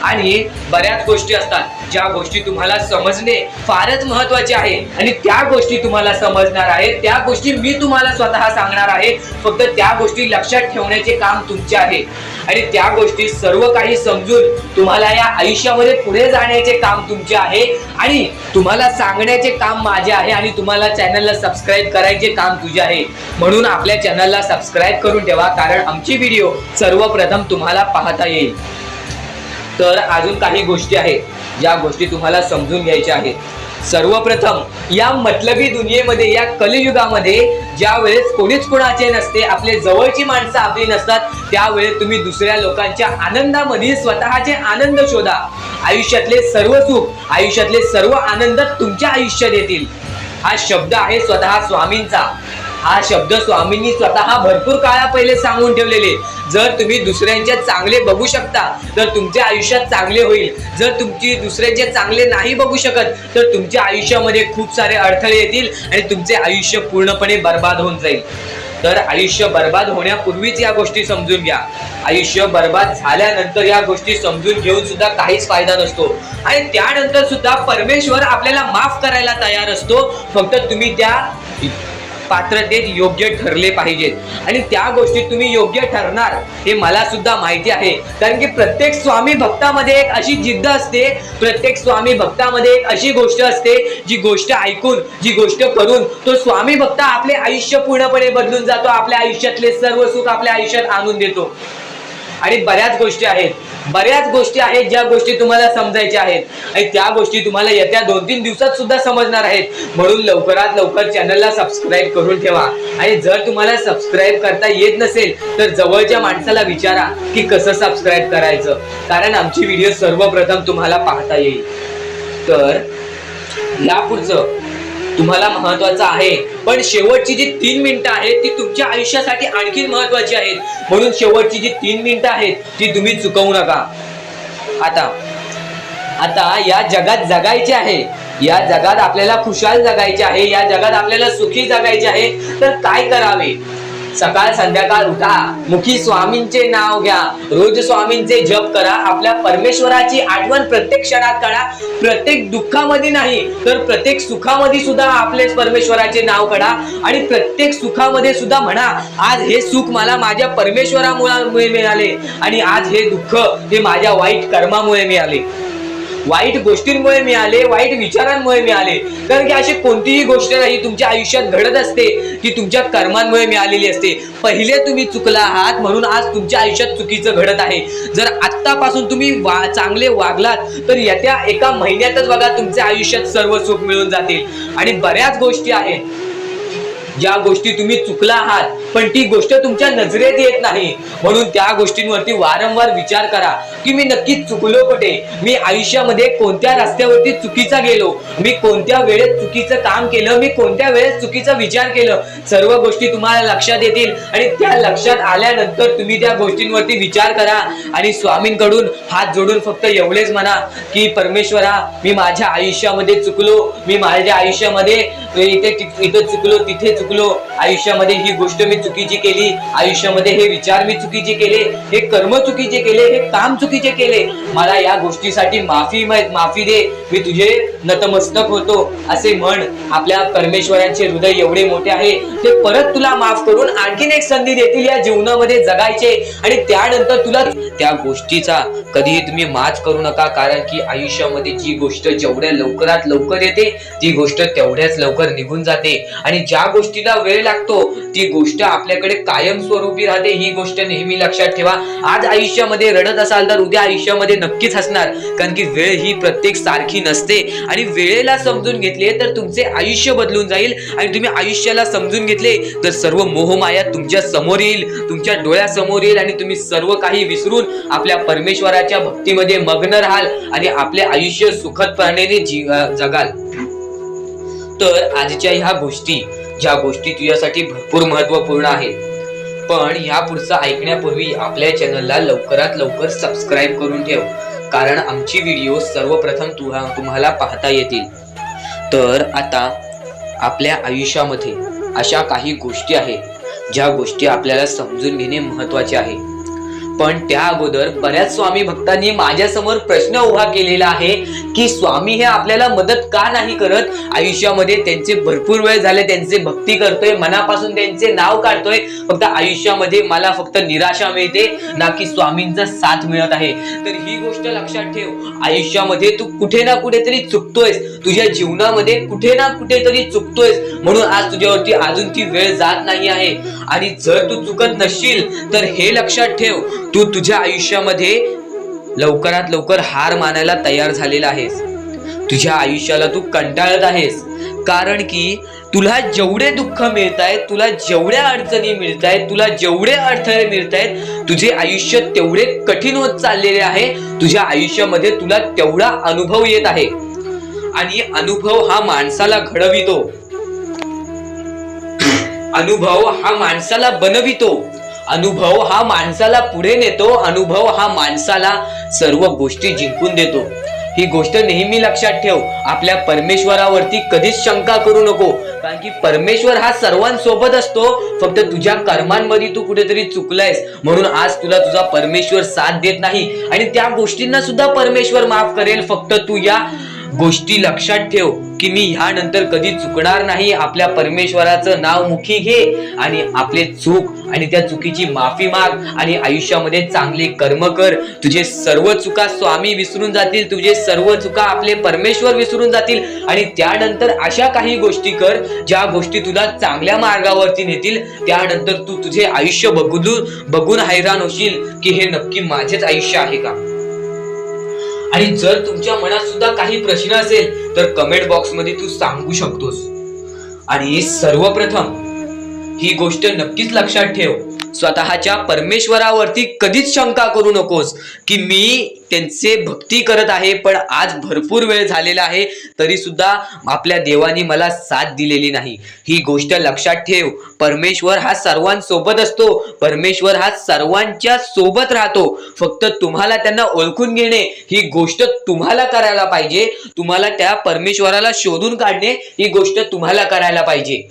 आणि बऱ्याच गोष्टी असतात ज्या गोष्टी तुम्हाला समजणे फारच महत्त्वाचे आहे आणि त्या गोष्टी तुम्हाला समजणार आहेत, त्या गोष्टी मी तुम्हाला स्वतः सांगणार आहे. फक्त त्या गोष्टी लक्षात ठेवण्याचे काम तुमचे आहे आणि त्या गोष्टी सर्व काही समजून तुम्हाला या आयुष्यामध्ये पुढे जाण्याचे काम तुमचे आहे आणि तुम्हाला सांगण्याचे काम माझे आहे आणि तुम्हाला चॅनलला सबस्क्राईब करायचे काम तुझे आहे. म्हणून आपल्या चॅनलला सबस्क्राईब करून ठेवा, कारण आमची व्हिडिओ सर्वप्रथम तुम्हाला पाहता येईल. तर अजून काही गोष्टी आहेत ज्या गोष्टी तुम्हाला समजून घ्यायच्या आहेत. सर्वप्रथम या मतलबी दुनियेमध्ये, या कलियुगामध्ये ज्या वेळेस कोणीच कोणाचे नसते, आपले जवळची माणसं आपली नसतात, त्यावेळेस तुम्ही दुसऱ्या लोकांच्या आनंदामध्ये स्वतःचे आनंद शोधा. आयुष्यातले सर्व सुख, आयुष्यातले सर्व आनंद तुमच्या आयुष्यात येतील. हा शब्द आहे स्वतः स्वामींचा. हा शब्द स्वामींनी स्वतः भरपूर काळा पहिले सांगून ठेवलेले. जर तुम्ही दुसऱ्यांचे चांगले बघू शकता तर तुमच्या आयुष्यात चांगले होईल. जर तुमची दुसऱ्यांचे चांगले नाही बघू शकत तर तुमच्या आयुष्यामध्ये खूप सारे अडथळे येतील आणि तुमचे आयुष्य पूर्णपणे बर्बाद होऊन जाईल. तर आयुष्य बर्बाद होण्यापूर्वीच या गोष्टी समजून घ्या. आयुष्य बर्बाद झाल्यानंतर या गोष्टी समजून घेऊन सुद्धा काहीच फायदा नसतो आणि त्यानंतर सुद्धा परमेश्वर आपल्याला माफ करायला तयार असतो. फक्त तुम्ही त्या पात्रतेत योग्य ठरले पाहिजेत आणि त्या गोष्टीत तुम्ही योग्य ठरणार हे मला सुद्धा माहिती आहे. कारण की प्रत्येक स्वामी भक्तामध्ये एक अशी जिद्द असते, प्रत्येक स्वामी भक्तामध्ये एक अशी गोष्ट असते, जी गोष्ट ऐकून, जी गोष्ट करून तो स्वामी भक्त आपले आयुष्य पूर्णपणे बदलून जातो, आपल्या आयुष्यातले सर्व सुख आपल्या आयुष्यात आणून देतो. आणि बऱ्याच गोष्टी आहेत ज्या गोष्टी तुम्हाला समजायच्या आहेत आणि त्या गोष्टी तुम्हाला येत्या 2-3 दिवसात सुद्धा समजणार आहेत। म्हणून लवकरात लवकर चॅनलला सबस्क्राईब करून ठेवा आणि जर तुम्हाला सबस्क्राईब करता येत नसेल तर जवळच्या माणसाला विचारा की कसं सबस्क्राईब करायचं, कारण आमची व्हिडिओ सर्वप्रथम तुम्हाला पाहता येईल। तर यापुढचं तुम्हाला महत्वाचं आहे, पण शेवटची जी 3 मिनिटं आहेत ती तुमच्या आयुष्यासाठी आणखी महत्वाची आहेत, म्हणून शेवटची जी 3 मिनिटं आहेत ती तुम्ही चुकवू नका। आता या जगात जगायचे आहे, या जगात आपल्याला खुशाल जगायचे आहे, या जगात आपल्याला सुखी जगायचे आहे, तर काय करावे? सकाळ संध्याकाळ उठा, मुखी स्वामींचे नाव घ्या, रोज स्वामींचे जप करा, आपल्या परमेश्वराची आठवण प्रत्येक क्षणात काढा, प्रत्येक दुःखामध्ये नाही तर प्रत्येक सुखामध्ये सुद्धा आपले परमेश्वराचे नाव काढा आणि प्रत्येक सुखामध्ये सुद्धा म्हणा, आज हे सुख मला माझ्या परमेश्वरामुळे मिळाले आणि आज हे दुःख हे माझ्या वाईट कर्मामुळे मिळाले, वाईट गोष्टींमुळे मिळाले, वाईट विचारांमुळे मिळाले। कारण की अशी कोणतीही गोष्ट नाही तुमच्या आयुष्यात घडत असते की तुमच्या कर्मांमुळे मिळालेली असते। पहिले तुम्ही चुकला आहात म्हणून आज तुमच्या आयुष्यात चुकीचं घडत आहे। जर आत्तापासून तुम्ही चांगले वागलात तर येत्या 1 महिन्यातच बघा तुमच्या आयुष्यात सर्व सुख मिळून जातील। आणि बऱ्याच गोष्टी आहेत ज्या गोष्टी तुम्ही चुकला आहात पण ती गोष्ट तुमच्या नजरेत येत नाही, म्हणून त्या गोष्टींवरती वारंवार विचार करा की मी नक्की चुकलो कुठे, मी आयुष्यामध्ये कोणत्या रस्त्यावरती चुकीचा गेलो, मी कोणत्या वेळेत चुकीचं काम केलं, मी कोणत्या वेळेत चुकीचा विचार केलं, सर्व गोष्टी तुम्हाला लक्षात येतील आणि त्या लक्षात आल्यानंतर तुम्ही त्या गोष्टींवरती विचार करा आणि स्वामींकडून हात जोडून फक्त एवढेच म्हणा की परमेश्वरा, मी माझ्या आयुष्यामध्ये चुकलो, मी माझ्या आयुष्यामध्ये इथे चुकलो, तिथे चुकलो, आयुष्यामध्ये ही गोष्ट मी चुकीची केली, आयुष्यामध्ये हे विचार मी चुकीचे केले, हे कर्म चुकीचे केले, हे काम चुकीचे केले, मला या गोष्टीसाठी माफी दे, मी तुझे नतमस्तक होतो असे म्हण। आपल्या परमेश्वरांचे हृदय एवढे मोठे आहे, ते परत तुला माफ करून आणखीन एक संधी देतील या जीवनामध्ये जगायचे आणि त्यानंतर तुला त्या गोष्टीचा कधीही तुम्ही माज करू नका, कारण की आयुष्यामध्ये जी गोष्ट जेवढ्या लवकरात लवकर येते ती गोष्ट तेवढ्याच लवकर निघून जाते आणि ज्या गोष्टीला वेळ लागतो ती गोष्ट आपल्याकडे कायम स्वरूपी राहते। ही गोष्ट नेहमी लक्षात ठेवा। आज आयुष्यामध्ये रडत असाल तर उद्या आयुष्यामध्ये नक्कीच हसणार, कारण की वेळ ही प्रत्येक सारखी नसते आणि वेळेला समजून घेतले तर तुमचे आयुष्य बदलून जाईल आणि तुम्ही आयुष्याला समजून घेतले तर सर्व मोहमाया तुमच्या समोर येईल, तुमच्या डोळ्यासमोर येईल आणि तुम्ही सर्व काही विसरून आपल्या परमेश्वराच्या भक्तीमध्ये मग्न राहाल आणि आपले आयुष्य सुखदपणे जगाल। तर आजच्या ह्या गोष्टी, ज्या गोष्टी तुझ्यासाठी भरपूर महत्वपूर्ण आहेत, पण ह्या पुढचं ऐकण्यापूर्वी आपल्या चॅनलला लवकरात लवकर सबस्क्राईब करून ठेव, कारण आमची व्हिडिओ सर्वप्रथम तुम्हाला पाहता येतील। तर आता आपल्या आयुष्यामध्ये अशा काही गोष्टी आहेत ज्या गोष्टी आपल्याला समजून घेणे महत्वाचे आहे, पण त्या अगोदर बऱ्याच स्वामी भक्तांनी माझ्या समोर प्रश्न उभा केलेला आहे की स्वामी हे आपल्याला मदत का नाही करत, आयुष्यामध्ये त्यांचे भरपूर वेळ झाले त्यांचे भक्ती करतोय, मनापासून त्यांचे नाव काढतोय, फक्त आयुष्यामध्ये मला फक्त निराशा मिळते ना की स्वामींचा साथ मिळत आहे। तर ही गोष्ट लक्षात ठेव, आयुष्यामध्ये तू कुठे ना कुठेतरी चुकतोयस, तुझ्या जीवनामध्ये कुठे ना कुठेतरी चुकतोयस, म्हणून आज तुझ्यावरती अजून ती वेळ जात नाही आहे। आणि जर तू चुकत नसशील तर हे लक्षात ठेव, तू तुझ्या आयुष्यामध्ये लवकरात लवकर हार मानायला तयार झालेला आहेस, तुझ्या आयुष्याला तू कंटाळत आहेस, कारण की तुला जेवढे दुःख मिळतायत, तुला जेवढ्या अडचणी मिळतायत, तुला जेवढे अडथळे मिळतायत, तुझे आयुष्य तेवढे कठीण होत चाललेले आहे, तुझ्या आयुष्यामध्ये तुला तेवढा अनुभव येत आहे आणि अनुभव हा माणसाला घडवितो, अनुभव हा माणसाला बनवितो, अनुभव हा माणसाला पुढे नेतो, अनुभव हा माणसाला सर्व गोष्टी जिंकून देतो। ही गोष्ट नेहमी लक्षात ठेव, आपल्या परमेश्वरावरती कधीच शंका करू नको, कारण की परमेश्वर हा सर्वांसोबत असतो, फक्त तुझ्या कर्मांमध्ये तू कुठेतरी चुकलायस म्हणून आज तुला तुझा परमेश्वर साथ देत नाही आणि त्या गोष्टींना सुद्धा परमेश्वर माफ करेल, फक्त तू या गोष्टी लक्षात ठेव की मी ह्यानंतर कधी चुकणार नाही. आपल्या परमेश्वराचं नाव मुखी घे आणि आपले चूक आणि त्या चुकीची माफी माग आणि आयुष्यामध्ये चांगले कर्म कर. तुझे सर्व चुका स्वामी विसरून जातील, तुझे सर्व चुका आपले परमेश्वर विसरून जातील आणि त्यानंतर अशा काही गोष्टी कर ज्या गोष्टी तुला चांगल्या मार्गावरती नेतील. त्यानंतर तू तुझे आयुष्य बघून हैराण होशील की हे नक्की माझेच आयुष्य आहे का. आणि जर तुमच्या मनात सुद्धा काही प्रश्न असेल तर कमेंट बॉक्स मध्ये तू सांगू शकतोस. आणि सर्वप्रथम ही गोष्ट नक्कीच लक्षात ठेव, स्वतःच्या परमेश्वरावरती कधीच शंका करू नकोस की मी त्यांचे भक्ती करत आहे पण आज भरपूर वेळ झालेला आहे तरी सुद्धा आपल्या देवानी मला साथ दिलेली नाही. ही गोष्ट लक्षात ठेव, परमेश्वर हा सर्वांसोबत असतो, परमेश्वर हा सर्वांच्या सोबत राहतो. फक्त तुम्हाला त्यांना ओळखून घेणे ही गोष्ट तुम्हाला करायला पाहिजे. तुम्हाला त्या परमेश्वराला शोधून काढणे ही गोष्ट तुम्हाला करायला पाहिजे.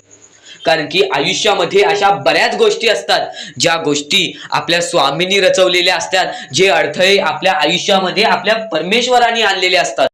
कारण की आयुष्यामध्ये अशा बऱ्याच गोष्टी असतात ज्या गोष्टी आपल्या स्वामींनी रचवलेल्या असतात, जे अडथळे आपल्या आयुष्यामध्ये आपल्या परमेश्वराने आणलेले असतात.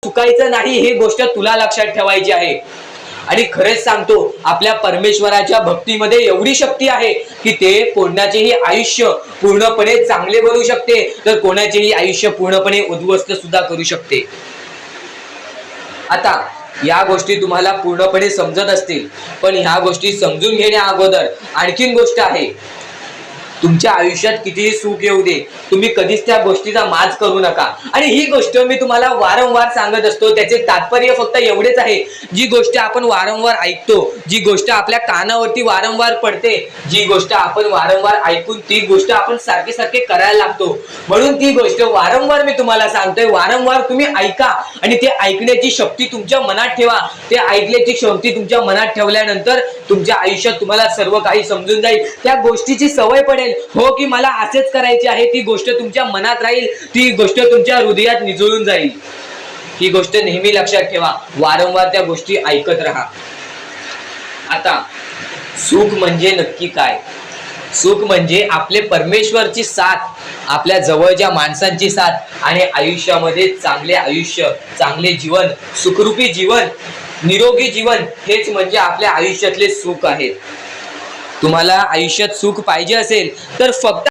चुकायचं नाही ही गोष्ट तुला लक्षात ठेवायची आहे. आणि खरेच सांगतो, आपल्या परमेश्वराच्या भक्तीमध्ये एवढी शक्ती आहे की ते कोणाचेही आयुष्य पूर्णपणे चांगले बनवू शकते तर कोणाचेही आयुष्य पूर्णपणे उद्ध्वस्त सुद्धा करू शकते. आता या गोष्टी तुम्हाला पूर्णपणे समजत असतील पण ह्या गोष्टी समजून घेण्या अगोदर आणखीन गोष्ट आहे. तुमच्या आयुष्यात कितीही सुख येऊ दे, तुम्ही कधीच त्या गोष्टीचा माज करू नका. आणि ही गोष्ट मी तुम्हाला वारंवार सांगत असतो, त्याचे तात्पर्य फक्त एवढेच आहे, जी गोष्ट आपण वारंवार ऐकतो, जी गोष्ट आपल्या कानावरती वारंवार पडते, जी गोष्ट आपण वारंवार ऐकून ती गोष्ट आपण सारखे सारखे करायला लागतो, म्हणून ती गोष्ट वारंवार मी तुम्हाला सांगतोय. वारंवार तुम्ही ऐका आणि ते ऐकण्याची शक्ती तुमच्या मनात ठेवा. ते ऐकण्याची शक्ती तुमच्या मनात ठेवल्यानंतर तुमच्या आयुष्यात तुम्हाला सर्व काही समजून जाईल. त्या गोष्टीची सवय पडेल हो की मला असेच करायचे आहे. ती गोष्ट तुमच्या मनात राहील, ती गोष्ट तुमच्या हृदयात निजळून जाईल. ही गोष्ट नेहमी लक्षात ठेवा, वारंवार त्या गोष्टी ऐकत राहा. आता सुख म्हणजे नक्की काय? सुख म्हणजे आपले परमेश्वरची साथ, आपल्या जवळच्या माणसांची साथ आणि आयुष्यामध्ये चांगले आयुष्य, चांगले जीवन, सुखरूपी जीवन, निरोगी जीवन, हेच म्हणजे आपल्या आयुष्यातले सुख आहे. तुम्हाला आयुष्यात सुख पाहिजे असेल तर फक्त